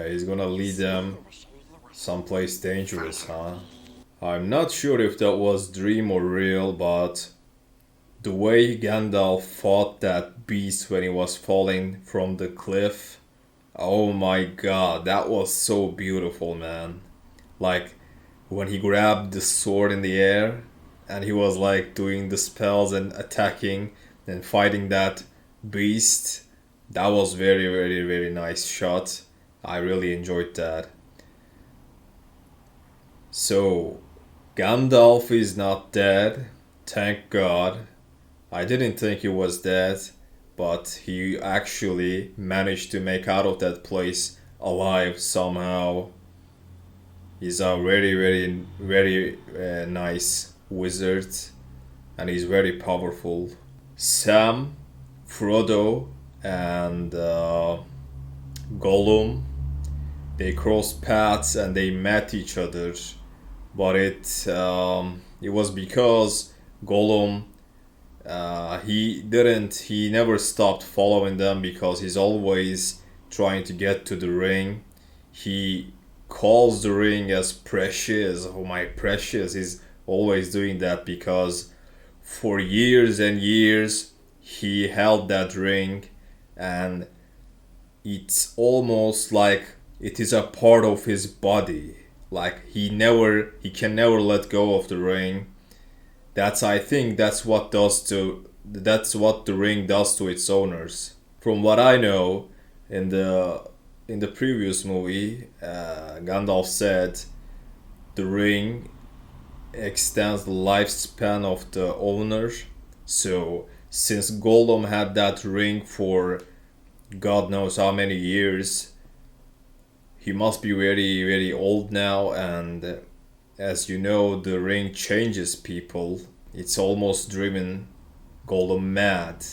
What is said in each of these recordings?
He's gonna lead them someplace dangerous, huh? I'm not sure if that was dream or real, but the way Gandalf fought that beast when he was falling from the cliff, oh my god, that was so beautiful, man. Like when he grabbed the sword in the air and he was like doing the spells and attacking and fighting that beast. That was very, very, very nice shot. I really enjoyed that. So, Gandalf is not dead. Thank God. I didn't think he was dead, but he actually managed to make out of that place alive somehow. He's a very, very, very nice wizard, and he's very powerful. Sam, Frodo, and Gollum, they crossed paths and they met each other, but it was because Gollum he never stopped following them because he's always trying to get to the ring. He calls the ring as precious. Oh my precious! He's always doing that because for years and years he held that ring, and it's almost like it is a part of his body. Like he can never let go of the ring. I think that's what the ring does to its owners. From what I know, in the previous movie, Gandalf said the ring extends the lifespan of the owner. So since Gollum had that ring for God knows how many years, he must be very, very old now, and as you know, the ring changes people. It's almost driven Gollum mad.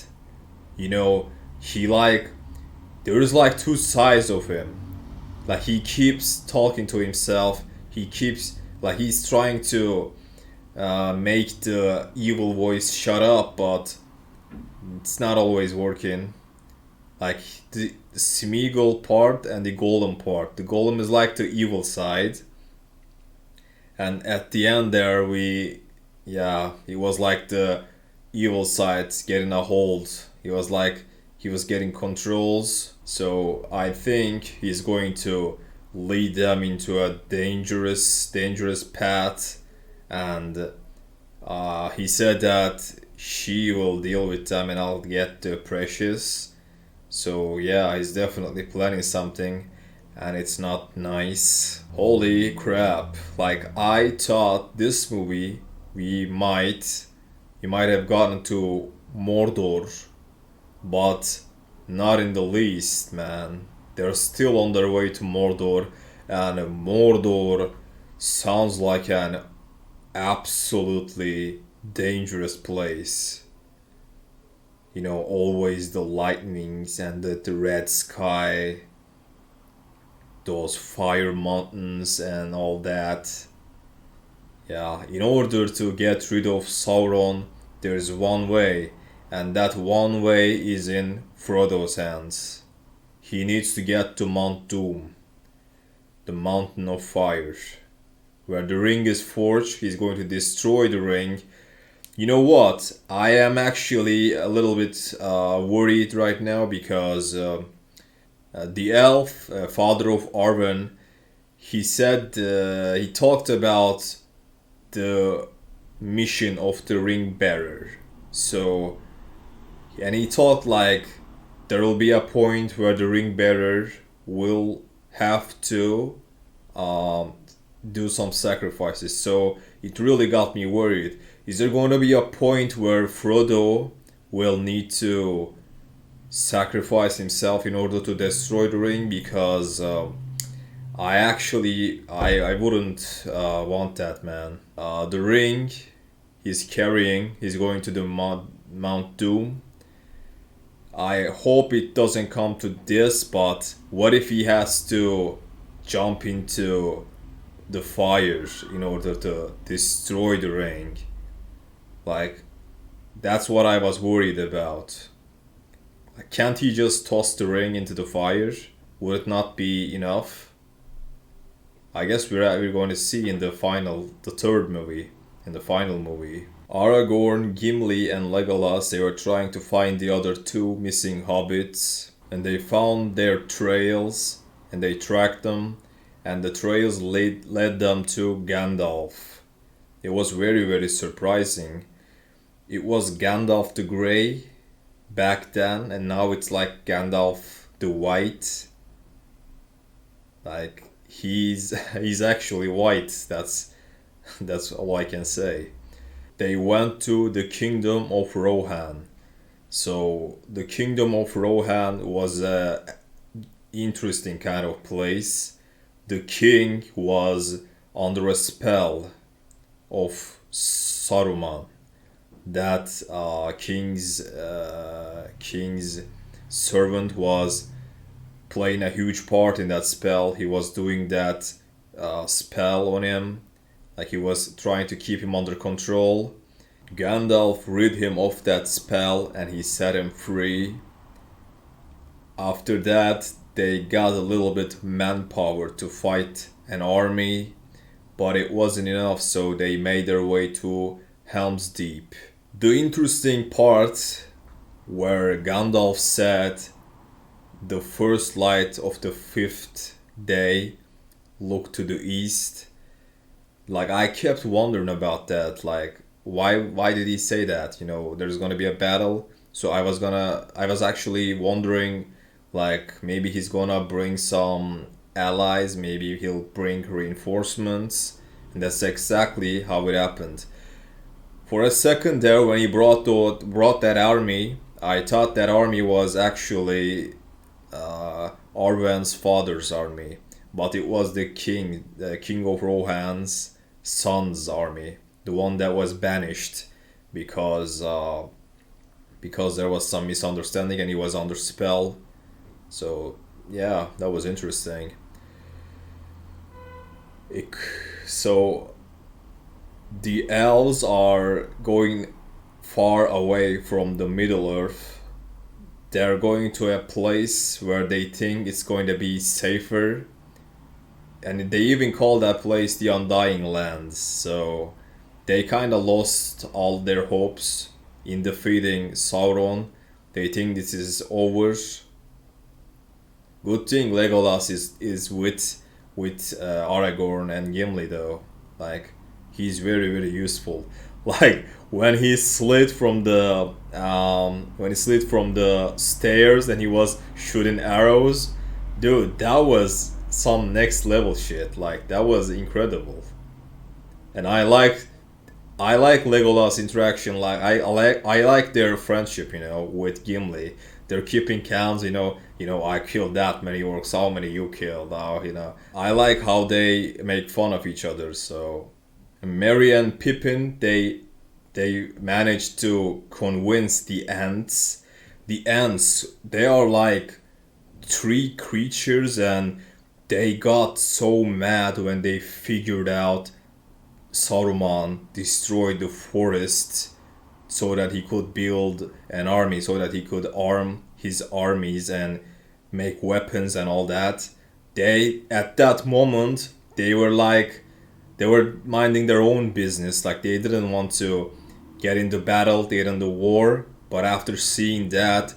You know, he like there is like two sides of him. Like he keeps talking to himself. He keeps like he's trying to make the evil voice shut up, but it's not always working. Like the Smeagol part and the Gollum part. The Gollum is like the evil side, and at the end there yeah, he was like the evil side getting a hold. He was getting controls. So I think he's going to lead them into a dangerous path, and he said that she will deal with them and I'll get the precious. So yeah, he's definitely planning something, and it's not nice. Holy crap. Like I thought this movie we might have gotten to Mordor, but not in the least, man. They're still on their way to Mordor, and Mordor sounds like an absolutely dangerous place. You know, always the lightnings and the red sky, those fire mountains and all that. Yeah, in order to get rid of Sauron, there's one way, and that one way is in Frodo's hands. He needs to get to Mount Doom, the Mountain of Fire. Where the ring is forged, he's going to destroy the ring. You know what? I am actually a little bit worried right now because the elf, father of Arwen, he talked about the mission of the ring bearer. So, and he thought like there will be a point where the ring bearer will have to um, do some sacrifices. So it really got me worried. Is there going to be a point where Frodo will need to sacrifice himself in order to destroy the ring? Because I wouldn't want that, man. The ring he's carrying, he's going to the Mount Doom. I hope it doesn't come to this, but what if he has to jump into the fire in order to destroy the ring? Like, that's what I was worried about. Can't he just toss the ring into the fire? Would it not be enough? I guess we're going to see in the third movie, in the final movie. Aragorn, Gimli, and Legolas, they were trying to find the other two missing hobbits, and they found their trails, and they tracked them, and the trails led them to Gandalf. It was very, very surprising. It was Gandalf the Grey back then, and now it's like Gandalf the White. Like he's actually white. That's all I can say. They went to the kingdom of Rohan. So the kingdom of Rohan was a interesting kind of place. The king was under a spell of Saruman. That king's servant was playing a huge part in that spell. He was doing that spell on him, like he was trying to keep him under control. Gandalf rid him of that spell and he set him free. After that, they got a little bit manpower to fight an army, but it wasn't enough, so they made their way to Helm's Deep. The interesting part where Gandalf said the first light of the fifth day look to the east. Like I kept wondering about that. Like why did he say that? You know, there's gonna be a battle. So I was actually wondering like maybe he's gonna bring some allies, maybe he'll bring reinforcements, and that's exactly how it happened. For a second there, when he brought that army, I thought that army was actually Arwen's father's army, but it was the king of Rohan's son's army, the one that was banished because because there was some misunderstanding and he was under spell. So yeah, that was interesting. It, so the elves are going far away from the Middle Earth. They're going to a place where they think it's going to be safer, and they even call that place the Undying Lands. So they kind of lost all their hopes in defeating Sauron. They think this is over. Good thing Legolas is with Aragorn and Gimli though. Like he's very very useful. Like when he slid from the stairs and he was shooting arrows, dude, that was some next level shit. Like that was incredible. And I like Legolas interaction. Like I like their friendship. You know, with Gimli, they're keeping counts. I killed that many orcs. How many you killed? Now I like how they make fun of each other. So Merry and Pippin, they managed to convince the ants. The ants, they are like tree creatures, and they got so mad when they figured out Saruman destroyed the forest so that he could build an army, so that he could arm his armies and make weapons and all that. They, at that moment, they were minding their own business. Like they didn't want to get into battle, get into war. But after seeing that,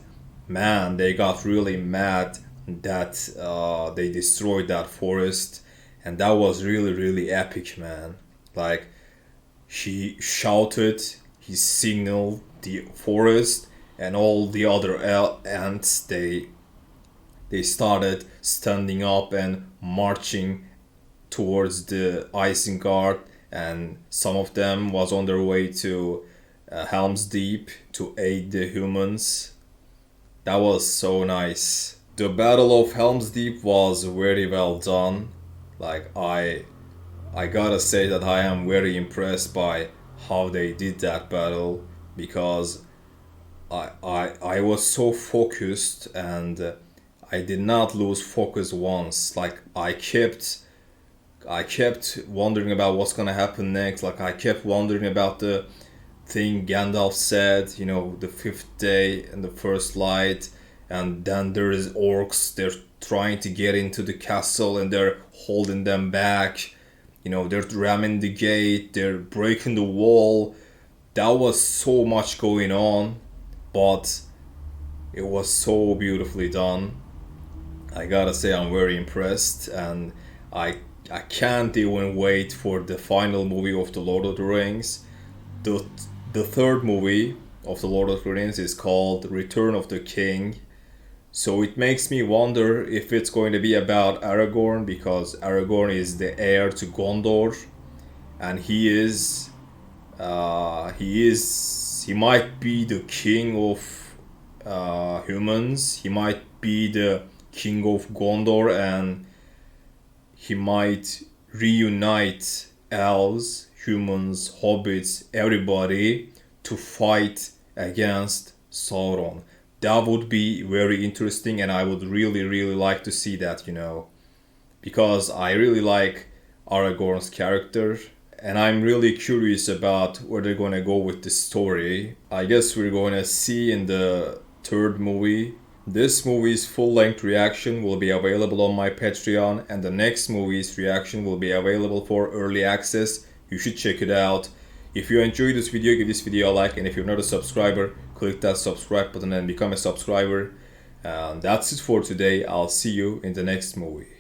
man, they got really mad that they destroyed that forest, and that was really really epic, man. Like he shouted, he signaled the forest, and all the other ants they started standing up and marching towards the Isengard, and some of them was on their way to Helm's Deep to aid the humans. That was so nice. The Battle of Helm's Deep was very well done. Like I gotta say that I am very impressed by how they did that battle, because I was so focused, and I did not lose focus once. Like I kept wondering about what's gonna happen next. Like I kept wondering about the thing Gandalf said, the fifth day and the first light, and then there is orcs. trying to get into the castle and they're holding them back. You know, they're ramming the gate, they're breaking the wall. That was so much going on, but it was so beautifully done. I gotta say, I'm very impressed, and I I can't even wait for the final movie of the Lord of the Rings. The the third movie of the Lord of the Rings is called Return of the King. So it makes me wonder if it's going to be about Aragorn, because Aragorn is the heir to Gondor, and he might be the king of humans. He might be the king of Gondor, and he might reunite elves, humans, hobbits, everybody to fight against Sauron. That would be very interesting, and I would really, really like to see that, because I really like Aragorn's character, and I'm really curious about where they're going to go with the story. I guess we're going to see in the third movie. This movie's full-length reaction will be available on my Patreon, and the next movie's reaction will be available for early access. You should check it out. If you enjoyed this video, give this video a like, and if you're not a subscriber, click that subscribe button and become a subscriber. And that's it for today. I'll see you in the next movie.